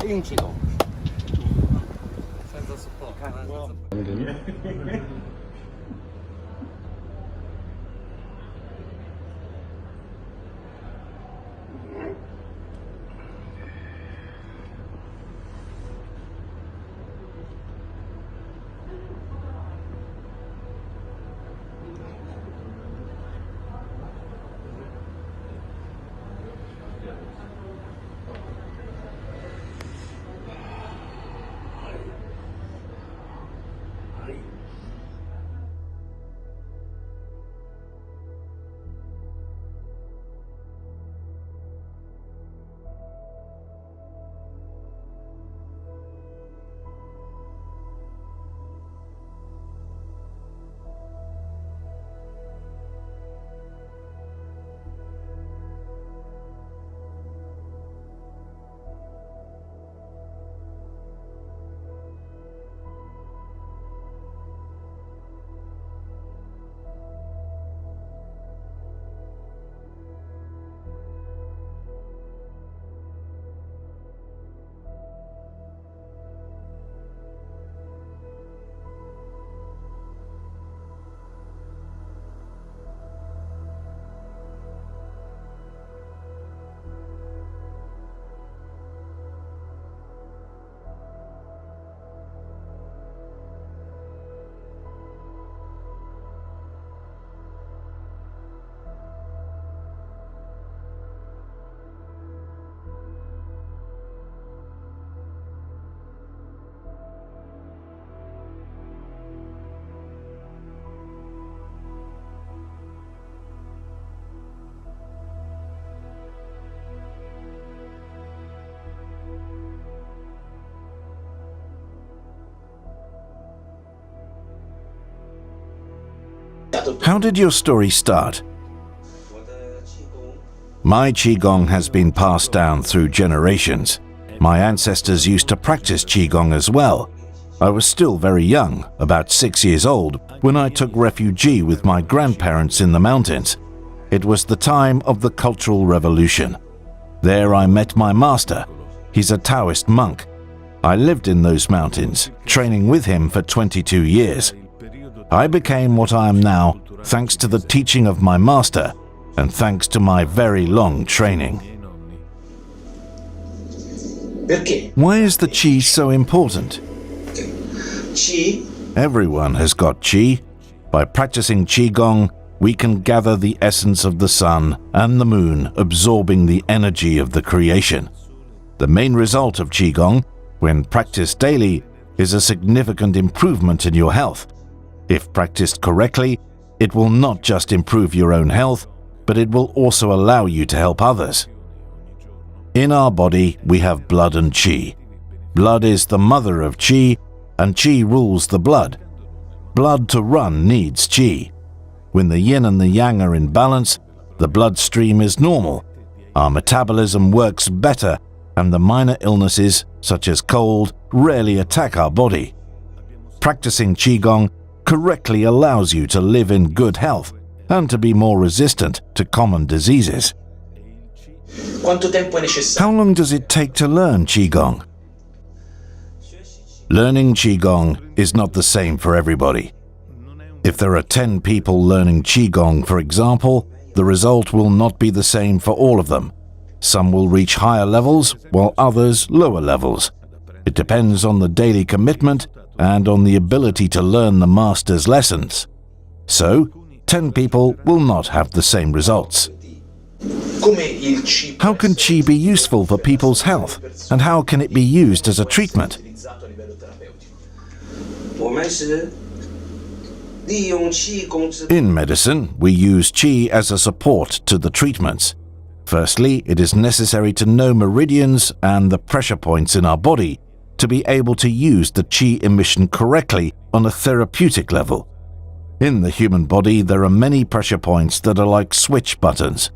硬气动。Center support，看看。How did your story start? My Qigong has been passed down through generations. My ancestors used to practice Qigong as well. I was still very young, about 6 years old, when I took refuge with my grandparents in the mountains. It was the time of the Cultural Revolution. There I met my master. He's a Taoist monk. I lived in those mountains, training with him for 22 years. I became what I am now thanks to the teaching of my master and thanks to my very long training. Why is the Qi so important? Everyone has got Qi. By practicing Qigong, we can gather the essence of the sun and the moon, absorbing the energy of the creation. The main result of Qigong, when practiced daily, is a significant improvement in your health. If practiced correctly, it will not just improve your own health, but it will also allow you to help others. In our body, we have blood and Qi. Blood is the mother of Qi, and Qi rules the blood. Blood to run needs Qi. When the yin and the yang are in balance, the bloodstream is normal. Our metabolism works better, and the minor illnesses, such as cold, rarely attack our body. Practicing Qigong correctly allows you to live in good health and to be more resistant to common diseases. How long does it take to learn Qigong? Learning Qigong is not the same for everybody. If there are 10 people learning Qigong, for example, the result will not be the same for all of them. Some will reach higher levels, while others lower levels. It depends on the daily commitment and on the ability to learn the master's lessons. So, 10 people will not have the same results. How can Qi be useful for people's health, and how can it be used as a treatment? In medicine, we use Qi as a support to the treatments. Firstly, it is necessary to know meridians and the pressure points in our body, to be able to use the qi emission correctly on a therapeutic level. In the human body, there are many pressure points that are like switch buttons.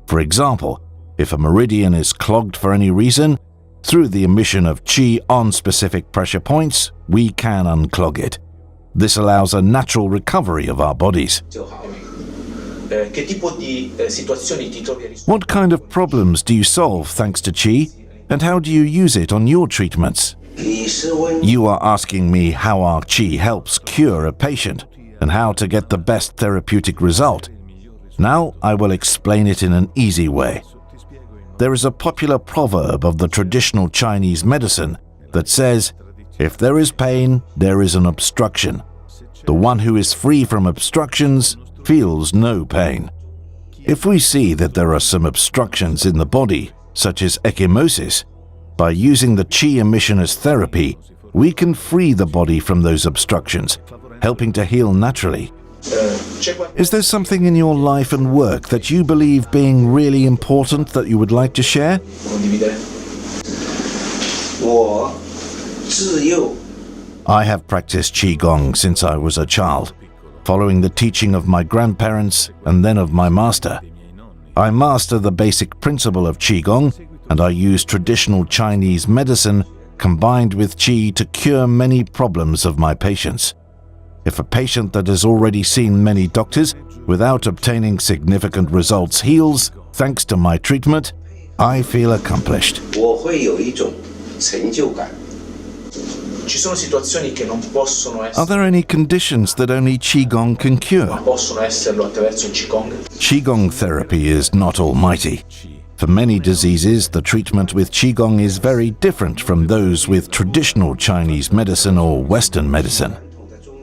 For example, if a meridian is clogged for any reason, through the emission of qi on specific pressure points, we can unclog it. This allows a natural recovery of our bodies. What kind of problems do you solve thanks to qi, and how do you use it on your treatments? You are asking me how our qi helps cure a patient and how to get the best therapeutic result. Now I will explain it in an easy way. There is a popular proverb of the traditional Chinese medicine that says, "If there is pain, there is an obstruction. The one who is free from obstructions feels no pain." If we see that there are some obstructions in the body, such as ecchymosis, by using the qi emission as therapy, we can free the body from those obstructions, helping to heal naturally. Is there something in your life and work that you believe being really important that you would like to share? I have practiced QiGong since I was a child, following the teaching of my grandparents and then of my master. I master the basic principle of QiGong, and I use traditional Chinese medicine combined with qi to cure many problems of my patients. If a patient that has already seen many doctors without obtaining significant results heals thanks to my treatment, I feel accomplished. Are there any conditions that only QiGong can cure? QiGong therapy is not almighty. For many diseases, the treatment with QiGong is very different from those with traditional Chinese medicine or Western medicine.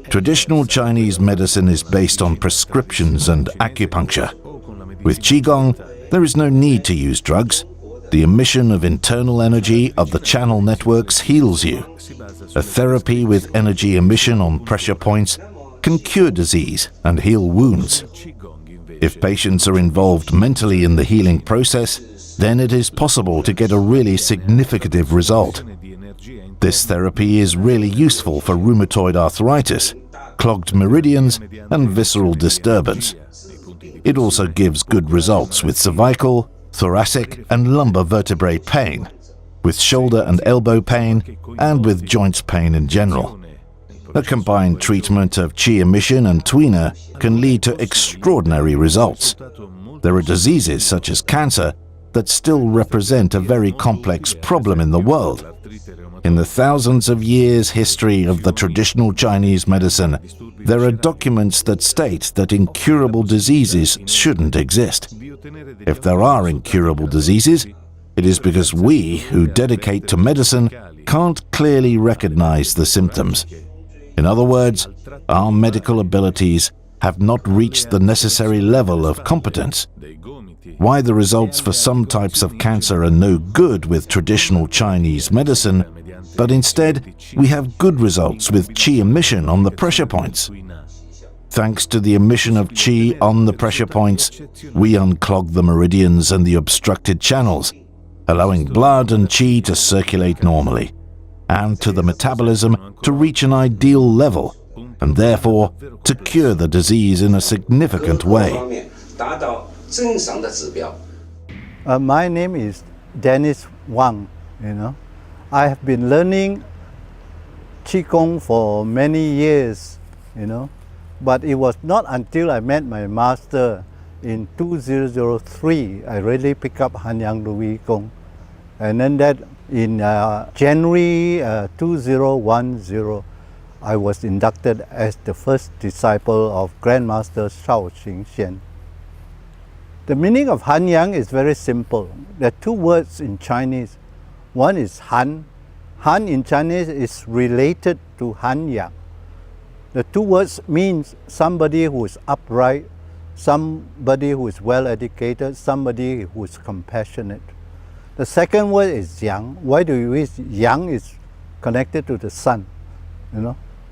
Traditional Chinese medicine is based on prescriptions and acupuncture. With QiGong, there is no need to use drugs. The emission of internal energy of the channel networks heals you. A therapy with energy emission on pressure points can cure disease and heal wounds. If patients are involved mentally in the healing process, then it is possible to get a really significant result. This therapy is really useful for rheumatoid arthritis, clogged meridians, and visceral disturbance. It also gives good results with cervical, thoracic, and lumbar vertebrae pain, with shoulder and elbow pain, and with joints pain in general. A combined treatment of qi emission and tuina can lead to extraordinary results. There are diseases such as cancer that still represent a very complex problem in the world. In the thousands of years history of the traditional Chinese medicine, there are documents that state that incurable diseases shouldn't exist. If there are incurable diseases, it is because we, who dedicate to medicine, can't clearly recognize the symptoms. In other words, our medical abilities have not reached the necessary level of competence. Why the results for some types of cancer are no good with traditional Chinese medicine, but instead we have good results with qi emission on the pressure points. Thanks to the emission of qi on the pressure points, we unclog the meridians and the obstructed channels, allowing blood and qi to circulate normally, and to the metabolism to reach an ideal level, and therefore to cure the disease in a significant way. My name is Dennis Wang. I have been learning QiGong for many years, but it was not until I met my master in 2003 I really picked up Hanyang QiGong. And then that in January 2010, I was inducted as the first disciple of Grandmaster Shao Xingxian. The meaning of Hanyang is very simple. There are two words in Chinese. One is Han. Han in Chinese is related to Hanyang. The two words means somebody who is upright, somebody who is well educated, somebody who is compassionate. The second word is Yang. Why do we use Yang? Is connected to the sun,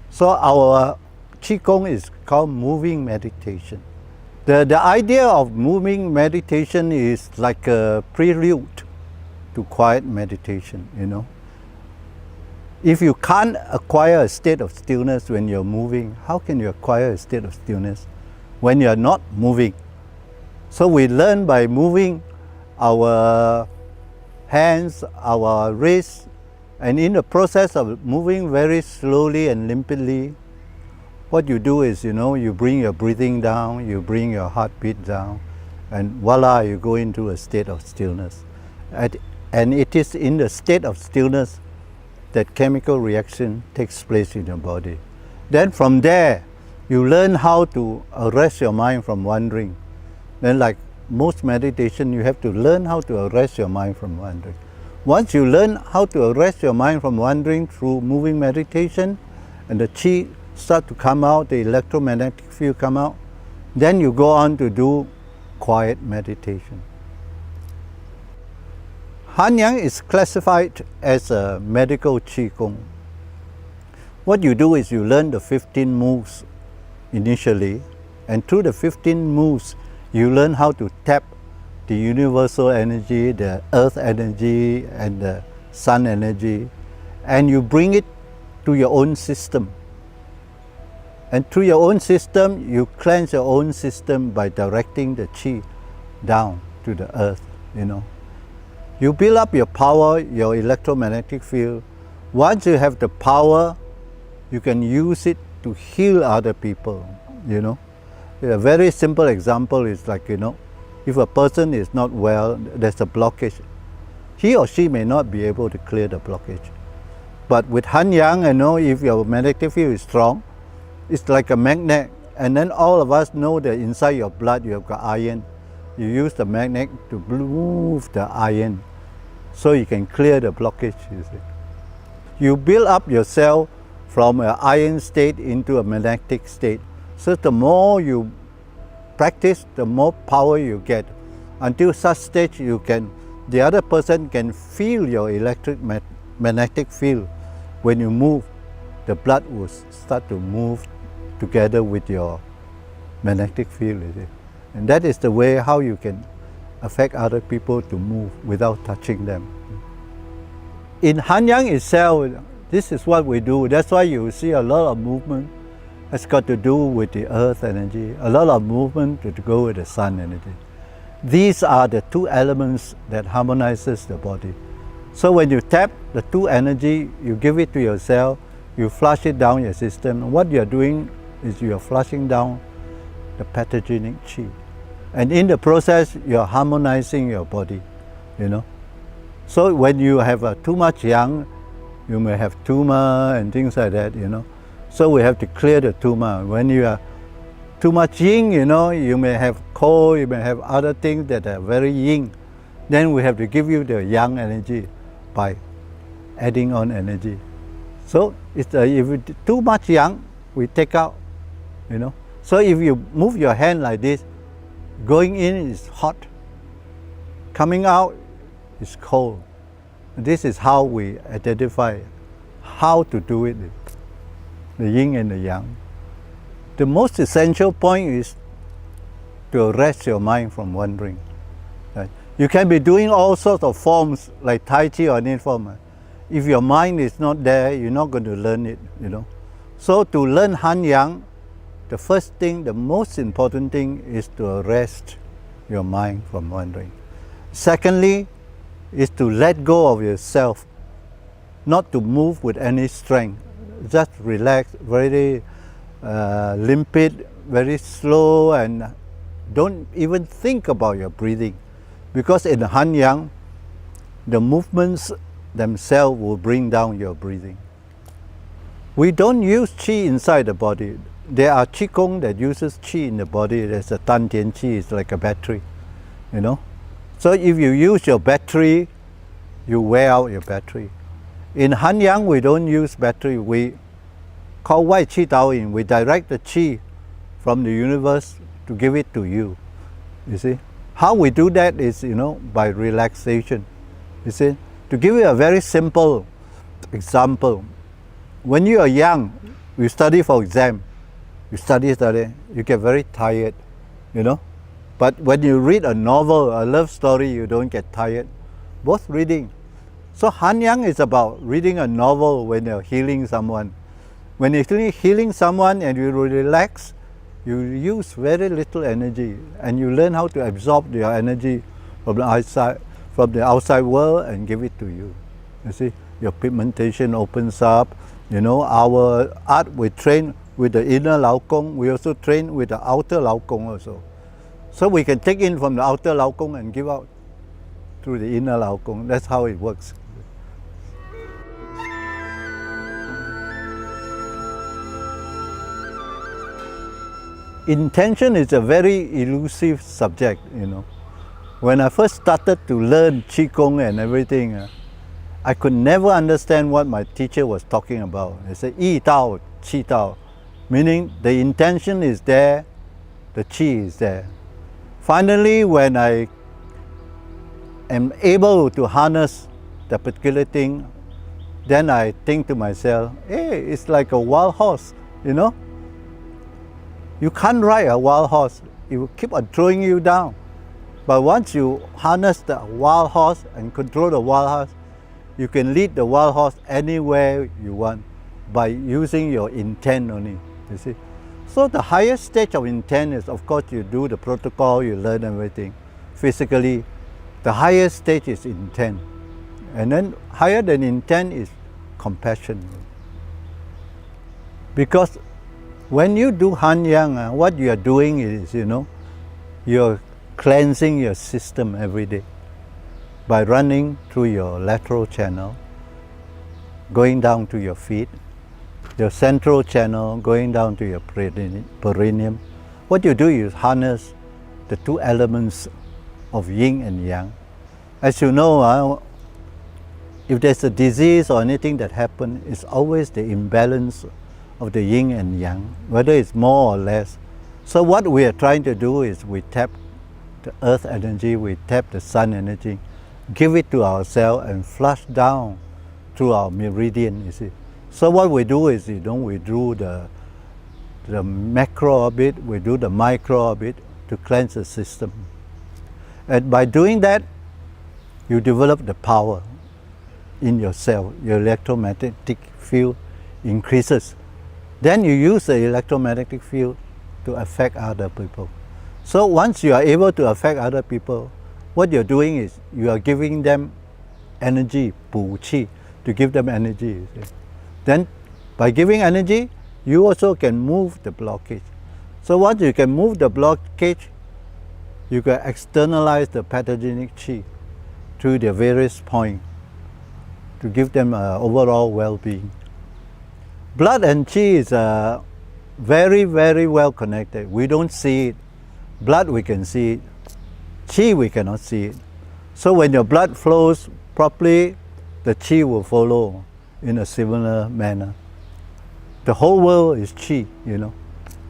So our QiGong is called moving meditation. The idea of moving meditation is like a prelude to quiet meditation, If you can't acquire a state of stillness when you're moving, how can you acquire a state of stillness when you're not moving? So we learn by moving our hands, our wrists, and in the process of moving very slowly and limpidly, what you do is, you bring your breathing down, you bring your heartbeat down, and voila, you go into a state of stillness. And it is in the state of stillness that chemical reaction takes place in your body. Then from there, you learn how to arrest your mind from wandering. Then like most meditation, you have to learn how to arrest your mind from wandering. Once you learn how to arrest your mind from wandering through moving meditation, and the qi start to come out, the electromagnetic field come out, then you go on to do quiet meditation. Hanyang is classified as a medical QiGong. What you do is you learn the 15 moves initially, and through the 15 moves, you learn how to tap the universal energy, the earth energy, and the sun energy, and you bring it to your own system. And through your own system, you cleanse your own system by directing the qi down to the earth, You build up your power, your electromagnetic field. Once you have the power, you can use it to heal other people, A very simple example is like, if a person is not well, there's a blockage. He or she may not be able to clear the blockage. But with Hanyang, if your magnetic field is strong, it's like a magnet. And then all of us know that inside your blood you have got iron. You use the magnet to move the iron so you can clear the blockage, You build up yourself from an iron state into a magnetic state. So the more you practice, the more power you get. Until such stage the other person can feel your magnetic field. When you move, the blood will start to move together with your magnetic field. And that is the way how you can affect other people to move without touching them. In Hanyang itself, this is what we do. That's why you see a lot of movement has got to do with the earth energy, a lot of movement to go with the sun energy. These are the two elements that harmonizes the body. So when you tap the two energy, you give it to yourself, you flush it down your system. What you're doing is you're flushing down the pathogenic qi. And in the process, you're harmonizing your body, So when you have too much yang, you may have tumor and things like that, So we have to clear the tumor. When you are too much yin, you may have cold, you may have other things that are very yin. Then we have to give you the yang energy by adding on energy. So if it's too much yang, we take out, So if you move your hand like this, going in is hot, coming out is cold. This is how we identify how to do it, the yin and the yang. The most essential point is to arrest your mind from wandering. Right? You can be doing all sorts of forms like Tai Chi or any form. If your mind is not there, you're not going to learn it, So to learn Hanyang, the first thing, the most important thing is to arrest your mind from wandering. Secondly, is to let go of yourself, not to move with any strength. Just relax, very limpid, very slow, and don't even think about your breathing. Because in Hanyang, the movements themselves will bring down your breathing. We don't use qi inside the body. There are QiGong that uses qi in the body. There's a Tan Tian Qi, it's like a battery, So if you use your battery, you wear out your battery. In Hanyang, we don't use battery. We call Wai Qi Dao Yin. We direct the qi from the universe to give it to you. You see? How we do that is, by relaxation. You see? To give you a very simple example, when you are young, you study for exam. You study, you get very tired, But when you read a novel, a love story, you don't get tired. Both reading, So Hanyang is about reading a novel when you're healing someone. When you're healing someone and you relax, you use very little energy and you learn how to absorb your energy from the outside world and give it to you. You see, your pigmentation opens up. You know, our art, we train with the inner Lao Kong, we also train with the outer Lao Kong also. So we can take in from the outer Lao Kong and give out through the inner Lao Kong. That's how it works. Intention is a very elusive subject, you know. When I first started to learn QiGong and everything, I could never understand what my teacher was talking about. They said, Yi Dao, Qi Dao, meaning the intention is there, the Qi is there. Finally, when I am able to harness the particular thing, then I think to myself, hey, it's like a wild horse, you know. You can't ride a wild horse, it will keep on throwing you down. But once you harness the wild horse and control the wild horse, you can lead the wild horse anywhere you want by using your intent only, you see. So the highest stage of intent is, of course, you do the protocol, you learn everything physically. The highest stage is intent. And then higher than intent is compassion. Because when you do Hanyang, what you are doing is, you know, you're cleansing your system every day by running through your lateral channel, going down to your feet, your central channel, going down to your perineum. What you do is harness the two elements of yin and yang. As you know, if there's a disease or anything that happens, it's always the imbalance of the yin and yang, whether it's more or less. So what we are trying to do is we tap the earth energy, we tap the sun energy, give it to ourselves and flush down through our meridian, you see. So what we do is, you know, we do the macro of it, we do the micro of it to cleanse the system. And by doing that, you develop the power in yourself, your electromagnetic field increases. Then you use the electromagnetic field to affect other people. So once you are able to affect other people, what you're doing is you are giving them energy, pu qi, to give them energy. You see. Then by giving energy, you also can move the blockage. So once you can move the blockage, you can externalize the pathogenic qi through the various points to give them overall well-being. Blood and qi is very, very well connected. We don't see it. Blood we can see it. Qi we cannot see it. So when your blood flows properly, the qi will follow in a similar manner. The whole world is qi, you know.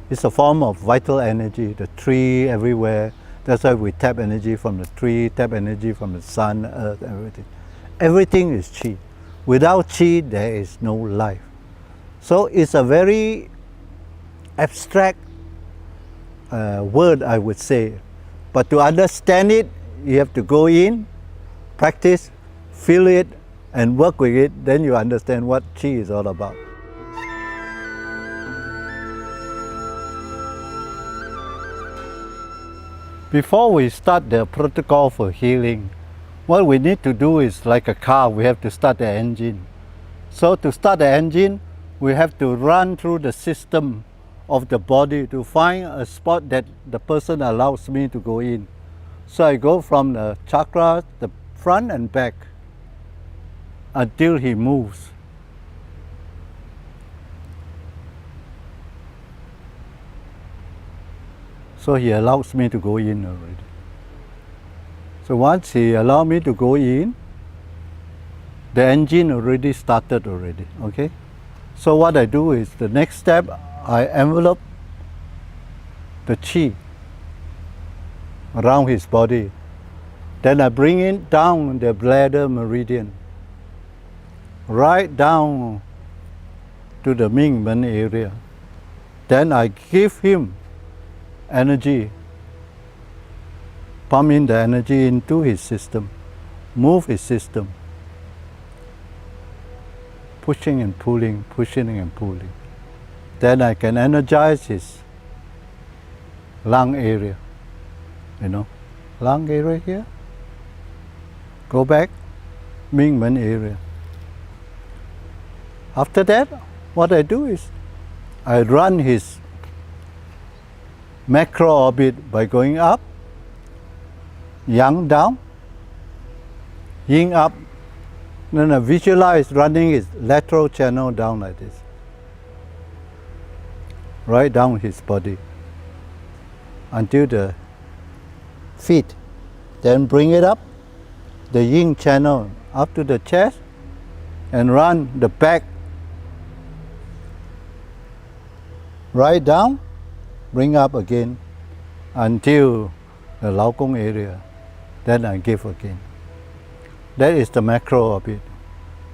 It's a form of vital energy, the tree everywhere. That's why we tap energy from the tree, tap energy from the sun, earth, everything. Everything is qi. Without qi, there is no life. So it's a very abstract word, I would say. But to understand it, you have to go in, practice, feel it, and work with it. Then you understand what qi is all about. Before we start the protocol for healing, what we need to do is like a car, we have to start the engine. So to start the engine, we have to run through the system of the body to find a spot that the person allows me to go in. So I go from the chakra, the front and back, until he moves. So he allows me to go in already. So once he allows me to go in, the engine already started already, okay? So what I do is, the next step, I envelope the qi around his body. Then I bring it down the bladder meridian, right down to the Mingmen area. Then I give him energy, pump in the energy into his system, move his system. Then I give him energy, pump in the energy into his system, move his system. Then I give him energy, pump in the energy into his system, move his system. Then I give him energy, pump in the energy into his system, move his system. Then I give him energy, pump in the energy into his system, move his system. Then I give him energy, pump in the energy into his system, move his system. pushing and pulling, pushing and pulling. Then I can energize his lung area, lung area here. Go back, Mingmen area. After that, what I do is I run his macro orbit by going up, yang down, yin up. Then I visualize running his lateral channel down like this, right down his body until the feet. Then bring it up, the yin channel up to the chest, and run the back right down, bring up again until the Lao Gong area. Then I give again. That is the macro orbit.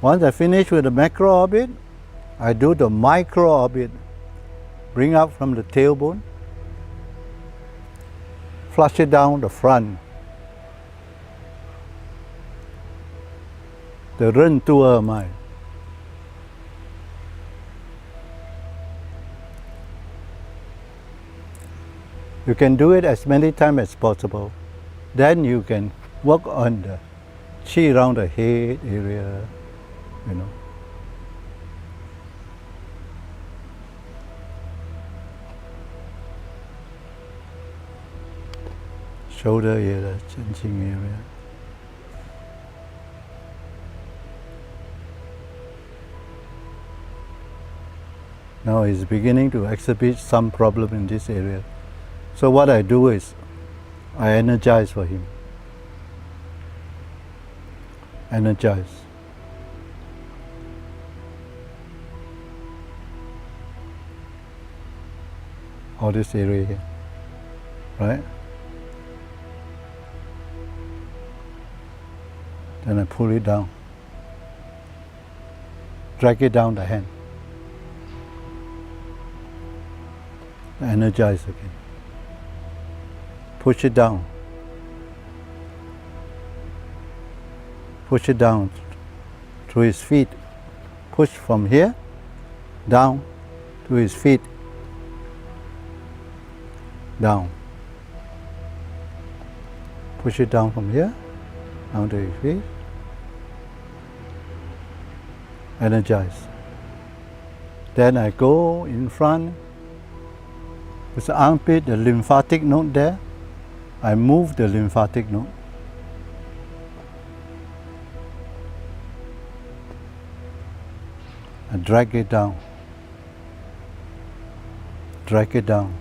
Once I finish with the macro orbit, I do the micro orbit. Bring up from the tailbone, flush it down the front. The Ren Tua Mai. You can do it as many times as possible. Then you can work on the chi around the head area, Shoulder area, chin area. Now he's beginning to exhibit some problem in this area. So what I do is I energize for him. Energize. All this area here, right? Then I pull it down. Drag it down the hand. Energize again. Push it down. Push it down to his feet. Push from here down to his feet. Down. Push it down from here down to his feet. Energize. Then I go in front with the armpit, the lymphatic node there. I move the lymphatic node. I drag it down. Drag it down.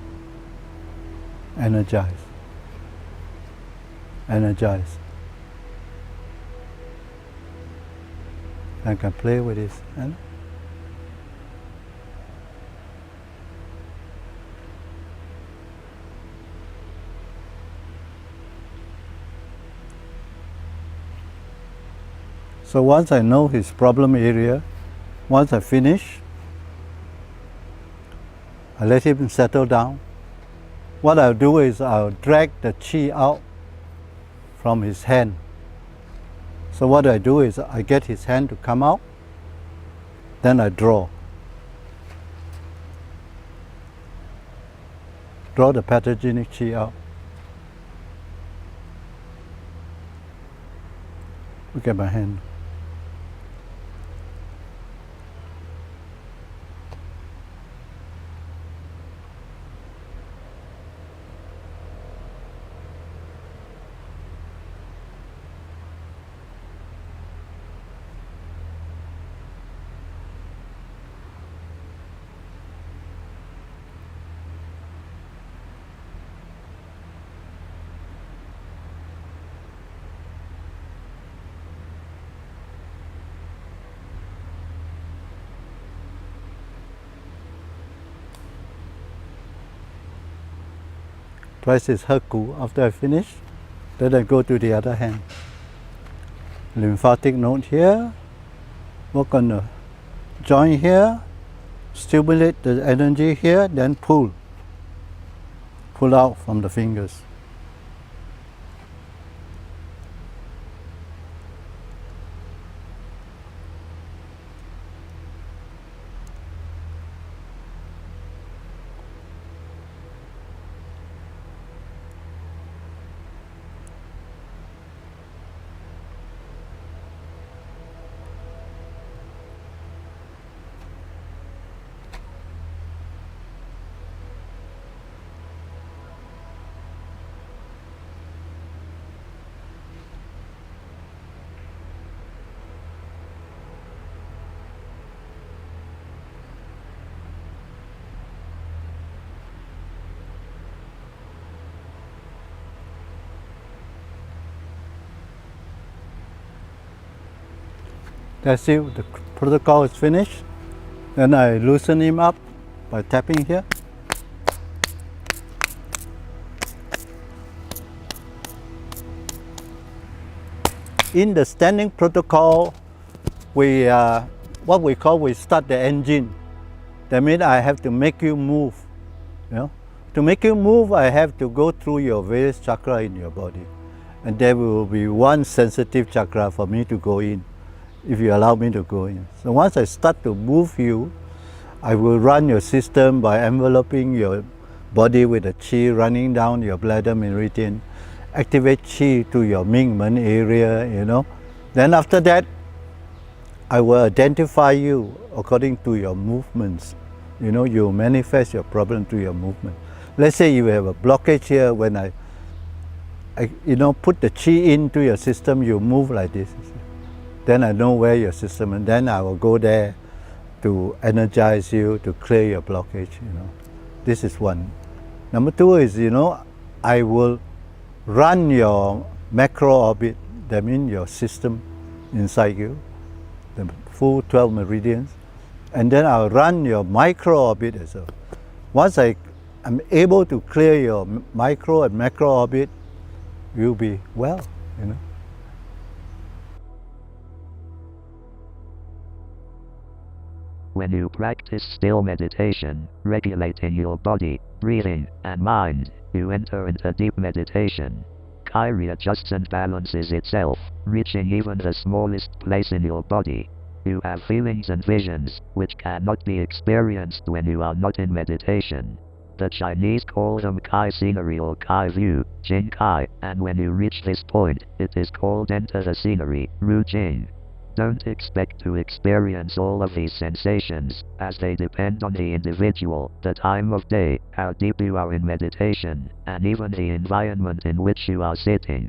Energize. Energize. I can play with this. So once I know his problem area, once I finish, I let him settle down. What I'll do is I'll drag the chi out from his hand. So what I do is I get his hand to come out, then I draw. Draw the pathogenic chi out. Look at my hand. Twice is Herku. After I finish, then I go to the other hand. Lymphatic node here, work on the joint here, stimulate the energy here, then pull. Pull out from the fingers. That's it, the protocol is finished. Then I loosen him up by tapping here. In the standing protocol, we what we call, we start the engine. That means I have to make you move. You know? To make you move, I have to go through your various chakra in your body. And there will be one sensitive chakra for me to go in, if you allow me to go in. So once I start to move you, I will run your system by enveloping your body with the qi running down your bladder meridian, activate qi to your Mingmen area, you know. Then after that, I will identify you according to your movements. You know, you manifest your problem through your movement. Let's say you have a blockage here. When I put the qi into your system, you move like this. Then I know where your system, and then I will go there to energize you, to clear your blockage, you know. This is one. Number two is, you know, I will run your macro orbit, that means your system inside you, the full 12 meridians, and then I'll run your micro orbit as well. Once I'm able to clear your micro and macro orbit, you'll be well, you know. When you practice still meditation, regulating your body, breathing, and mind, you enter into deep meditation. Qi readjusts and balances itself, reaching even the smallest place in your body. You have feelings and visions, which cannot be experienced when you are not in meditation. The Chinese call them Qi scenery or Qi view, Jing Qi, and when you reach this point, it is called enter the scenery, Ru Jing. Don't expect to experience all of these sensations, as they depend on the individual, the time of day, how deep you are in meditation, and even the environment in which you are sitting.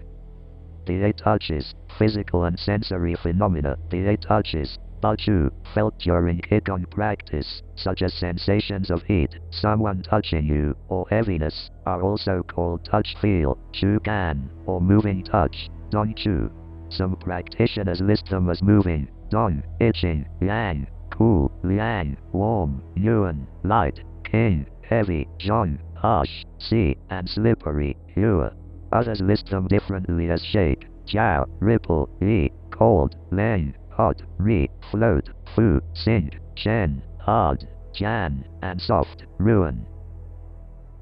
The 8 touches, physical and sensory phenomena, the 8 touches, Bachu, felt during QiGong practice, such as sensations of heat, someone touching you, or heaviness, are also called touch feel, Chu Gan, or moving touch, Dong Chu. Some practitioners list them as moving, Dong, itching, Yang, cool, Liang, warm, Yuan, light, King, heavy, Zhong, harsh, Si, and slippery, Hua. Others list them differently as shake, Jiao, ripple, Yi, cold, Leng, hot, Ri, float, Fu, sink, Shen, hard, Jan, and soft, ruin.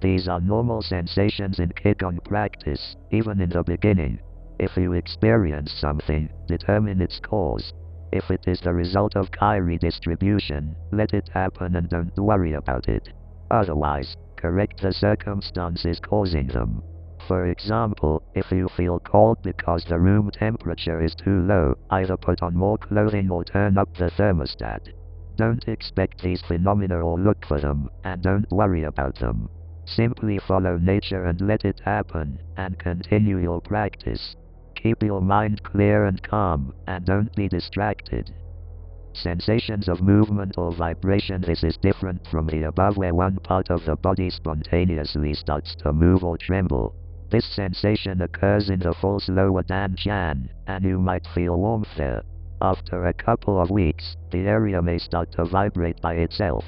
These are normal sensations in QiGong practice, even in the beginning. If you experience something, determine its cause. If it is the result of Qi redistribution, let it happen and don't worry about it. Otherwise, correct the circumstances causing them. For example, if you feel cold because the room temperature is too low, either put on more clothing or turn up the thermostat. Don't expect these phenomena or look for them, and don't worry about them. Simply follow nature and let it happen, and continue your practice. Keep your mind clear and calm, and don't be distracted. Sensations of movement or vibration. This is different from the above, where one part of the body spontaneously starts to move or tremble. This sensation occurs in the false lower Dan Chan, and you might feel warmth there. After a couple of weeks, the area may start to vibrate by itself.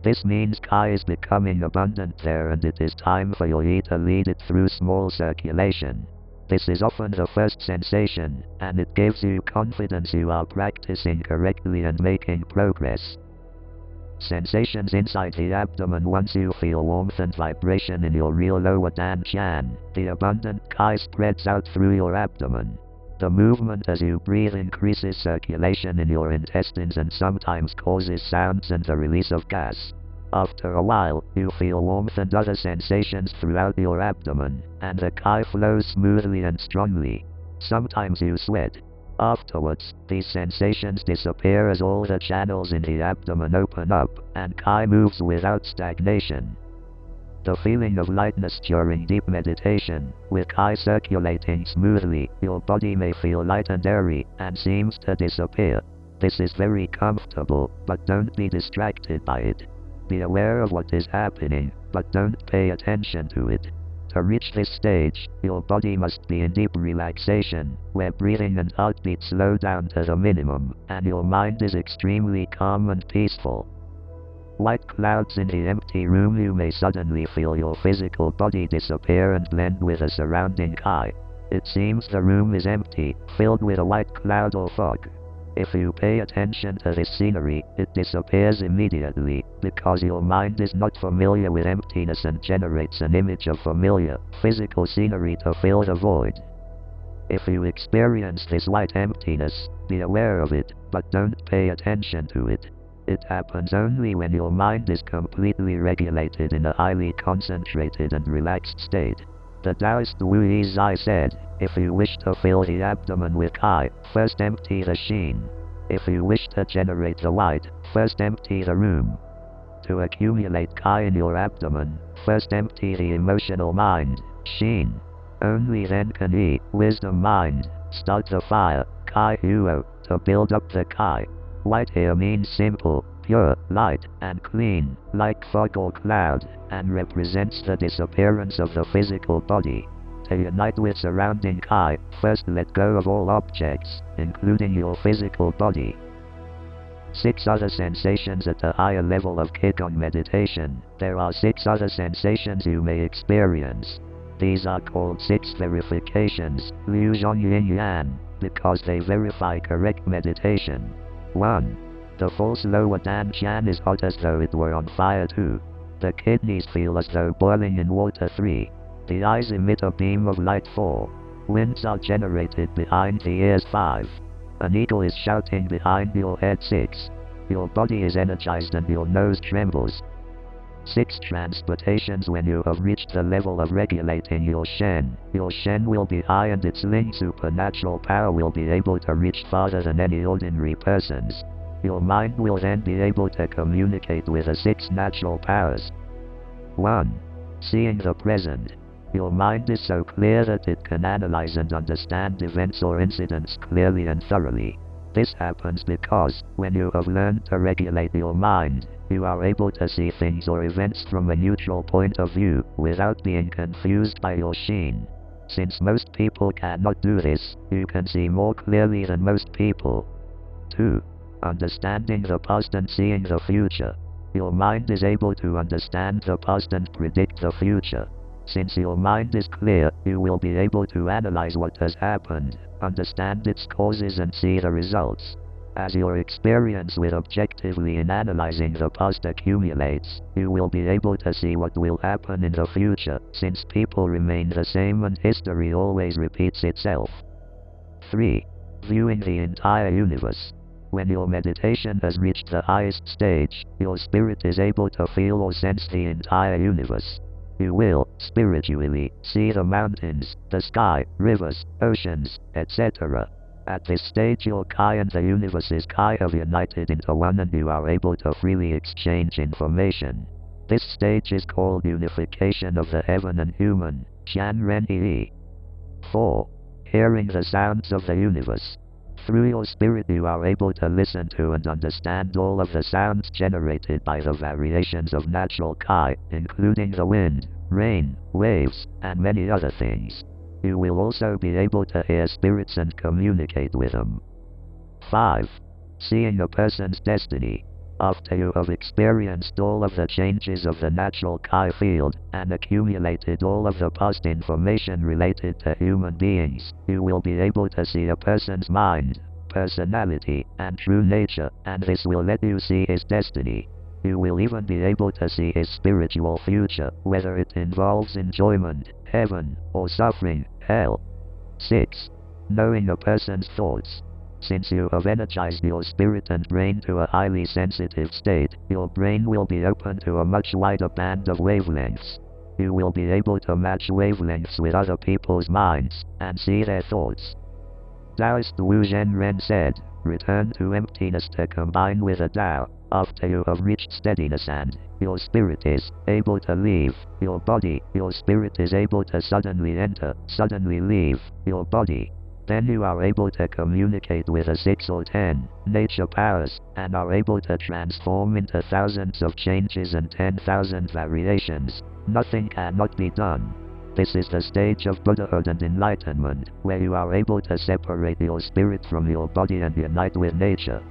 This means Qi is becoming abundant there, and it is time for your Yi to lead it through small circulation. This is often the first sensation, and it gives you confidence you are practicing correctly and making progress. Sensations inside the abdomen. Once you feel warmth and vibration in your real lower Dan Chan, the abundant Qi spreads out through your abdomen. The movement as you breathe increases circulation in your intestines and sometimes causes sounds and the release of gas. After a while, you feel warmth and other sensations throughout your abdomen, and the Qi flows smoothly and strongly. Sometimes you sweat. Afterwards, these sensations disappear as all the channels in the abdomen open up, and Qi moves without stagnation. The feeling of lightness during deep meditation, with Qi circulating smoothly, your body may feel light and airy, and seems to disappear. This is very comfortable, but don't be distracted by it. Be aware of what is happening, but don't pay attention to it. To reach this stage, your body must be in deep relaxation, where breathing and heartbeat slow down to the minimum, and your mind is extremely calm and peaceful. Like clouds in the empty room, you may suddenly feel your physical body disappear and blend with the surrounding sky. It seems the room is empty, filled with a white cloud or fog. If you pay attention to this scenery, it disappears immediately, because your mind is not familiar with emptiness and generates an image of familiar, physical scenery to fill the void. If you experience this white emptiness, be aware of it, but don't pay attention to it. It happens only when your mind is completely regulated in a highly concentrated and relaxed state. The Taoist Wu Yi said, if you wish to fill the abdomen with Qi, first empty the Xin. If you wish to generate the white, first empty the room. To accumulate Qi in your abdomen, first empty the emotional mind, Xin. Only then can Yi, wisdom mind, start the fire, Qi Huo, to build up the Qi. White here means simple, pure, light, and clean, like fog or cloud, and represents the disappearance of the physical body. To unite with surrounding Qi, first let go of all objects, including your physical body. 6 other sensations at a higher level of QiGong meditation. There are 6 other sensations you may experience. These are called 6 verifications, Liu Zhong Yin Yan, because they verify correct meditation. 1. The false lower Dan Chan is hot as though it were on fire. 2. The kidneys feel as though boiling in water. 3. The eyes emit a beam of light. 4. Winds are generated behind the ears. 5. An eagle is shouting behind your head. 6. Your body is energized and your nose trembles. 6 transportations. When you have reached the level of regulating your Shen will be high and its linked supernatural power will be able to reach farther than any ordinary person's. Your mind will then be able to communicate with the 6 natural powers. 1. Seeing the present. Your mind is so clear that it can analyze and understand events or incidents clearly and thoroughly. This happens because, when you have learned to regulate your mind, you are able to see things or events from a neutral point of view, without being confused by your Xin. Since most people cannot do this, you can see more clearly than most people. 2. Understanding the past and seeing the future. Your mind is able to understand the past and predict the future. Since your mind is clear, you will be able to analyze what has happened, understand its causes and see the results. As your experience with objectively in analyzing the past accumulates, you will be able to see what will happen in the future, since people remain the same and history always repeats itself. 3. Viewing the entire universe. When your meditation has reached the highest stage, your spirit is able to feel or sense the entire universe. You will, spiritually, see the mountains, the sky, rivers, oceans, etc. At this stage your Qi and the universe's Qi have united into one and you are able to freely exchange information. This stage is called unification of the heaven and human, Qian Ren Yi. 4. Hearing the sounds of the universe. Through your spirit you are able to listen to and understand all of the sounds generated by the variations of natural Qi, including the wind, rain, waves, and many other things. You will also be able to hear spirits and communicate with them. 5. Seeing a person's destiny. After you have experienced all of the changes of the natural Qi field, and accumulated all of the past information related to human beings, you will be able to see a person's mind, personality, and true nature, and this will let you see his destiny. You will even be able to see his spiritual future, whether it involves enjoyment, heaven, or suffering, hell. 6. Knowing a person's thoughts. Since you have energized your spirit and brain to a highly sensitive state, your brain will be open to a much wider band of wavelengths. You will be able to match wavelengths with other people's minds, and see their thoughts. Taoist Wu Zhenren said, return to emptiness to combine with a Tao. After you have reached steadiness and your spirit is able to leave your body, your spirit is able to suddenly enter, suddenly leave your body. Then you are able to communicate with the 6 or 10 nature powers, and are able to transform into thousands of changes and 10,000 variations. Nothing cannot be done. This is the stage of Buddhahood and enlightenment, where you are able to separate your spirit from your body and unite with nature.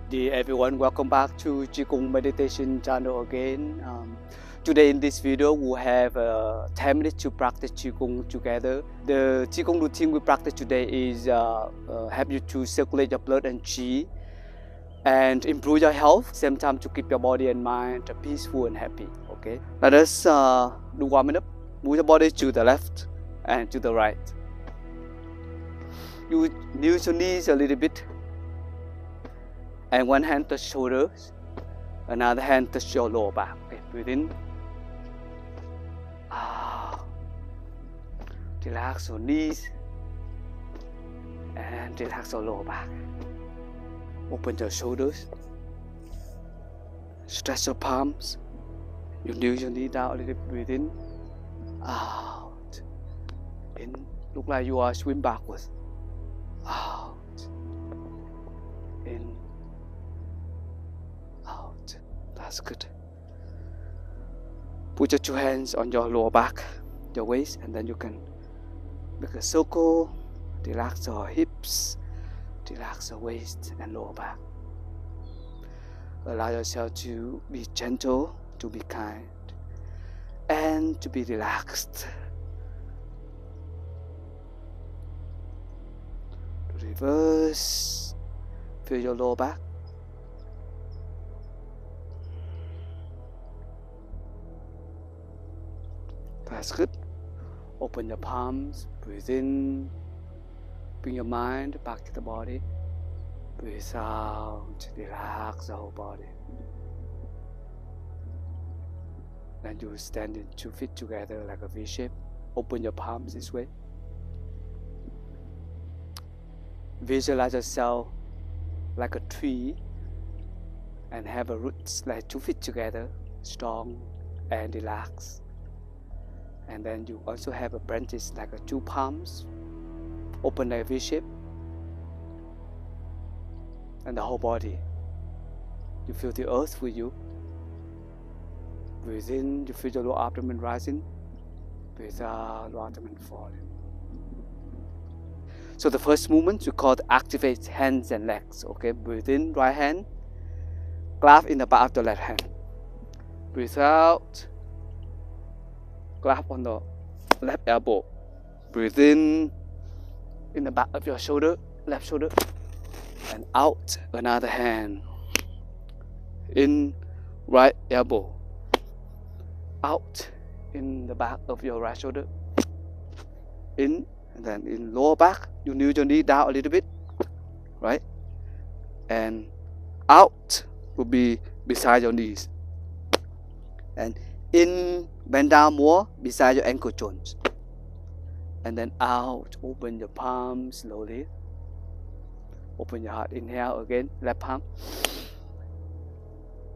Dear everyone, welcome back to QiGong meditation channel again. Today in this video we have 10 minutes to practice QiGong together. The QiGong routine we practice today is help you to circulate your blood and qi and improve your health, same time to keep your body and mind peaceful and happy. Okay, let us do 1 minute. Move your body to the left and to the right. You use your knees a little bit, and one hand touch shoulders, another hand touch your lower back. Okay, breathe in. Relax your knees and relax your lower back. Open your shoulders. Stretch your palms. You use your knee down a little bit. Breathe in. Out. In. Look like you are swim backwards. Out. In. Out. That's good. Put your 2 hands on your lower back, your waist, and then you can make a circle. Relax your hips, relax your waist and lower back. Allow yourself to be gentle, to be kind, and to be relaxed. Reverse. Feel your lower back. That's good. Open your palms, breathe in, bring your mind back to the body. Breathe out, relax the whole body. Then you stand in 2 feet together like a V shape. Open your palms this way. Visualize yourself like a tree and have a roots like 2 feet together, strong and relaxed. And then you also have a branches like 2 palms, open like a V shape, and the whole body. You feel the earth with you. Breathe in, you feel your lower abdomen rising. Breathe out, lower abdomen falling. So the first movement we call activate hands and legs. Okay, breathe in, right hand, grab in the back of the left hand. Breathe out. Grab on the left elbow. Breathe in the back of your shoulder, left shoulder, and out another hand. In right elbow. Out in the back of your right shoulder. In, and then in lower back, you use your knee down a little bit, right? And out will be beside your knees. And in, bend down more beside your ankle joints. And then out, open your palms slowly. Open your heart, inhale again, left palm.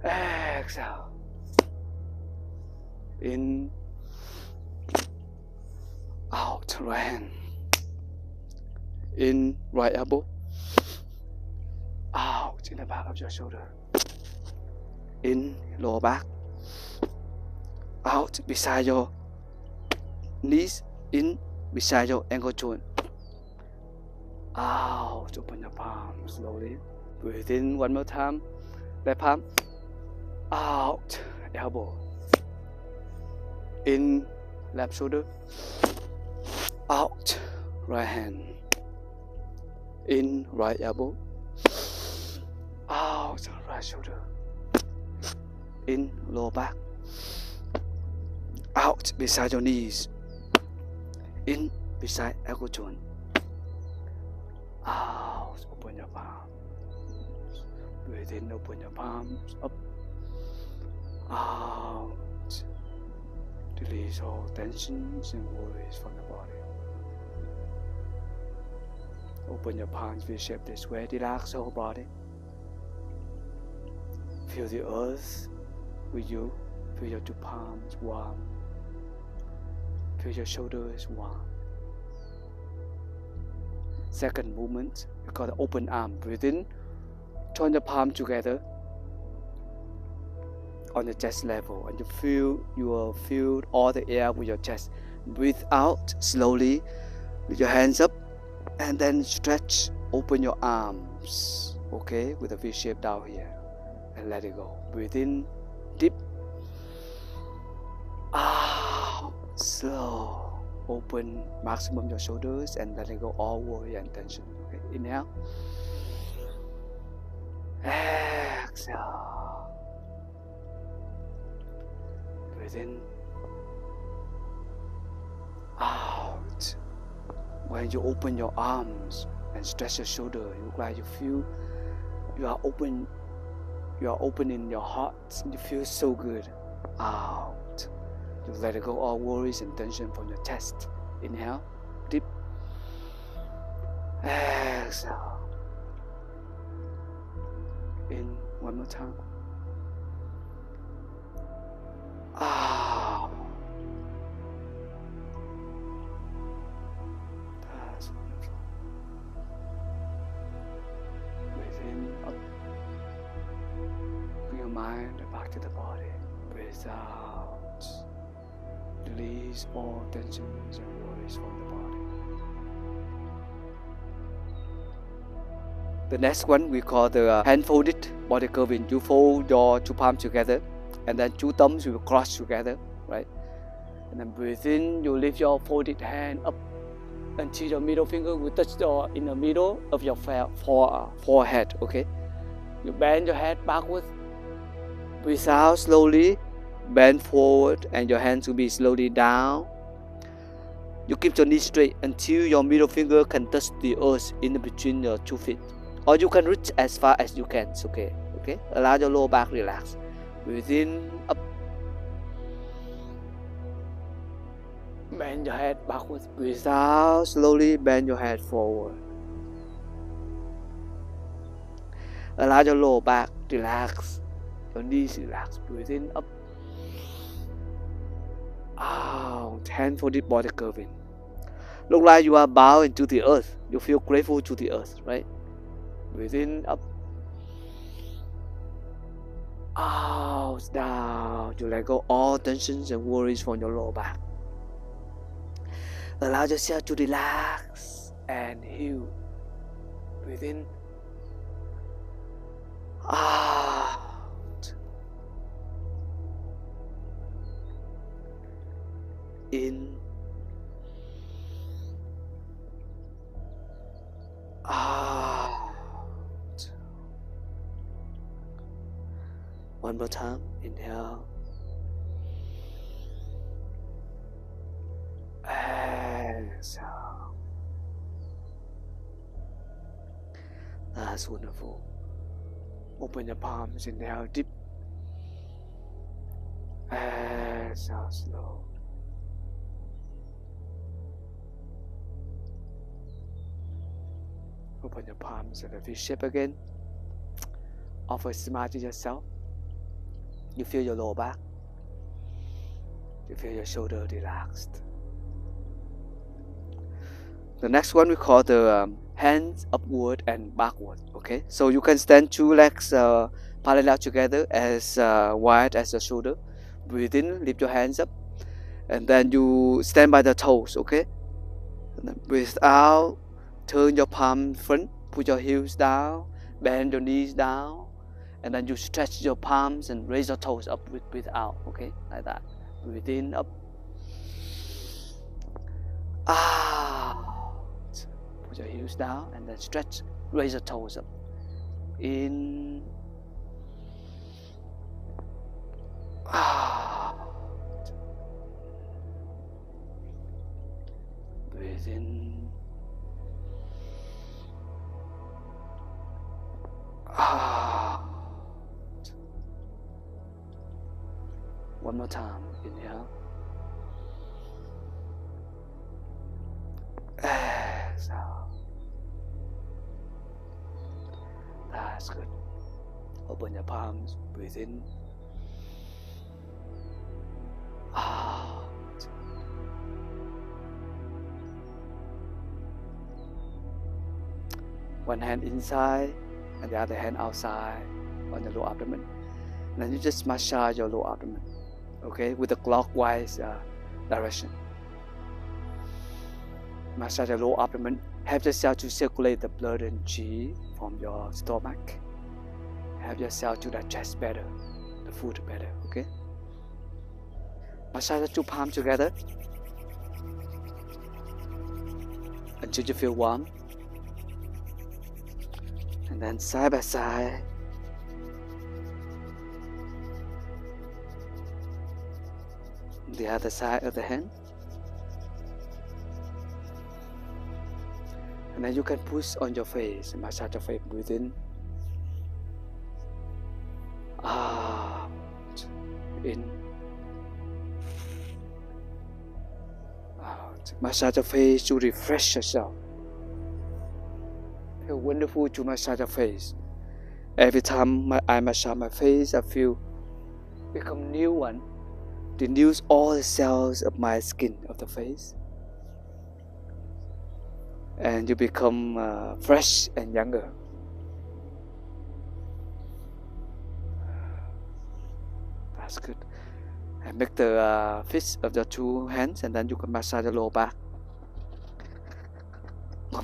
Exhale. In, out, right hand. In, right elbow. Out in the back of your shoulder. In, lower back. Out beside your knees, in beside your ankle joint. Out, open your palms slowly. Breathe in 1 more time. Left palm. Out, elbow. In, left shoulder. Out, right hand. In, right elbow. Out, right shoulder. In, lower back. Out beside your knees. In beside ankle joint. Out, open your palms. Breathe in, open your palms up. Out. Release all tensions and worries from the body. Open your palms, V shape this way. Relax the whole body. Feel the earth with you. Feel your 2 palms warm. Feel your shoulders warm. Second movement, we call the open arm. Breathe in, join the palm together. on the chest level, and you will fill all the air with your chest. Breathe out slowly with your hands up, and then stretch, open your arms, okay, with a V shape down here, and let it go. Breathe in deep, out, slow, open maximum your shoulders, and let it go all worry and tension. Okay, inhale, exhale, breathe in, out. When you open your arms and stretch your shoulder, you look like you feel you are open. You are opening your heart. You feel so good. Out. You let it go all worries and tension from your chest. Inhale, deep. Exhale. In one more time. Out. That's wonderful. Breathe in, up. Bring your mind back to the body. Breathe out. Release all tensions and worries from the body. The next one we call the hand folded body curving. You fold your two palms together, and then two thumbs will cross together, right? And then breathe in. You lift your folded hand up until your middle finger will touch in the middle of your forehead. Okay. You bend your head backwards. Breathe out slowly. Bend forward, and your hands will be slowly down. You keep your knees straight until your middle finger can touch the earth in between your 2 feet. Or you can reach as far as you can. It's okay. Okay? Allow your lower back relax. Breathe in, up. Bend your head backwards. Breathe out slowly. Bend your head forward. Allow your lower back relax. Your knees relax. Breathe in, up. Out. Hand folded body curving. Look like you are bowing to the earth. You feel grateful to the earth, right? Breathe in, up. Out, down. You let go all tensions and worries from your lower back. Allow yourself to relax and heal. Breathe in. Out. In. Out. One more time. Inhale. Exhale. That's wonderful. Open your palms. Inhale deep. Exhale slow. Open your palms in a V shape again. Offer a smile to yourself. You feel your lower back. You feel your shoulder relaxed. The next one we call the hands upward and backward. Okay, so you can stand two legs parallel together as wide as your shoulder. Breathe in, lift your hands up, and then you stand by the toes. Okay, and then breathe out. Turn your palm front, put your heels down, bend your knees down, and then you stretch your palms and raise your toes up. Breathe out, okay, like that. Breathe in, up, out. Put your heels down and then stretch, raise your toes up. In, out. Breathe in. Out. One more time. Inhale. Exhale. That's good. Open your palms. Breathe in. Out. One hand inside and the other hand outside on the lower abdomen. then you just massage your lower abdomen, okay, with the clockwise direction. Massage the lower abdomen. Help yourself to circulate the blood and qi from your stomach. Help yourself to digest better, the food better, okay? Massage the two palms together until you feel warm. And then side by side. The other side of the hand. And then you can push on your face, massage your face, breathe in, out, in, out. Massage your face to refresh yourself. Feel wonderful to massage your face. Every time I massage my face, I feel become new one. Renews all the cells of my skin of the face. And you become fresh and younger. That's good. And make the fist of your two hands, and then you can massage the lower back.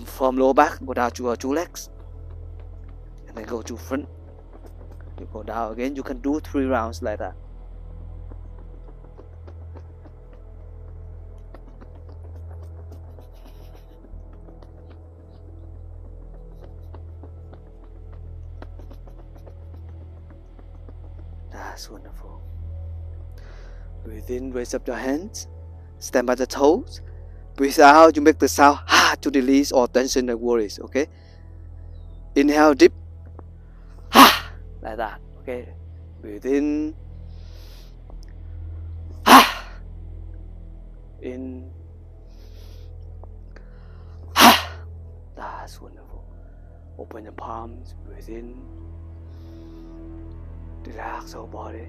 From lower back, go down to your two legs, and then go to front. You go down again. You can do 3 rounds like that. That's wonderful. Breathe in, raise up your hands, stand by the toes. Breathe out, you make the sound ha to release all tension and worries, okay? Inhale deep, ha, like that, okay? Breathe in, ha, in, ha. That's wonderful. Open your palms, breathe in. Relax the whole body.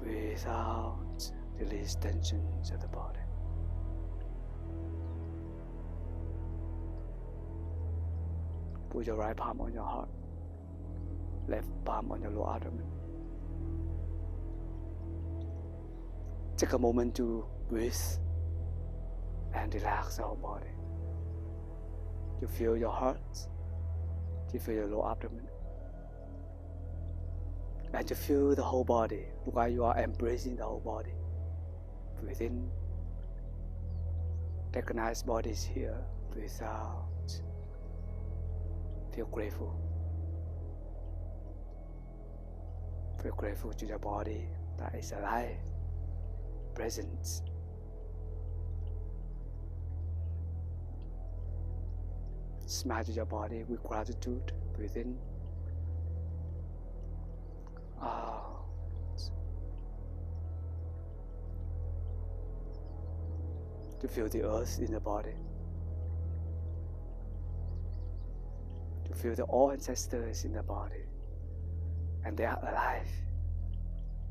Breathe out. Release tensions of the body. Put your right palm on your heart. Left palm on your lower abdomen. Take a moment to breathe and relax the whole body. You feel your heart. You feel your lower abdomen. And you feel the whole body, while you are embracing the whole body. Breathe in. Recognize body is here. Breathe out. Feel grateful. Feel grateful to your body that is alive, present. Smile to your body with gratitude. Breathe in. Out. To feel the earth in the body. To feel all ancestors in the body. And they are alive.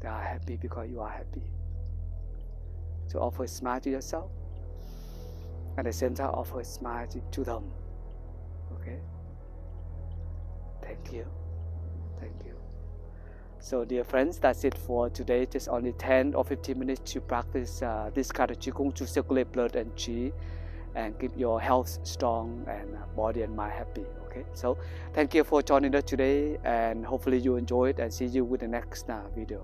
They are happy because you are happy. To offer a smile to yourself. At the same time, offer a smile to them. Okay? Thank you. Thank you. So dear friends, that's it for today. Just only 10 or 15 minutes to practice this kind of QiGong to circulate blood and qi and keep your health strong and body and mind happy. Okay, so thank you for joining us today, and hopefully you enjoyed, and see you with the next video.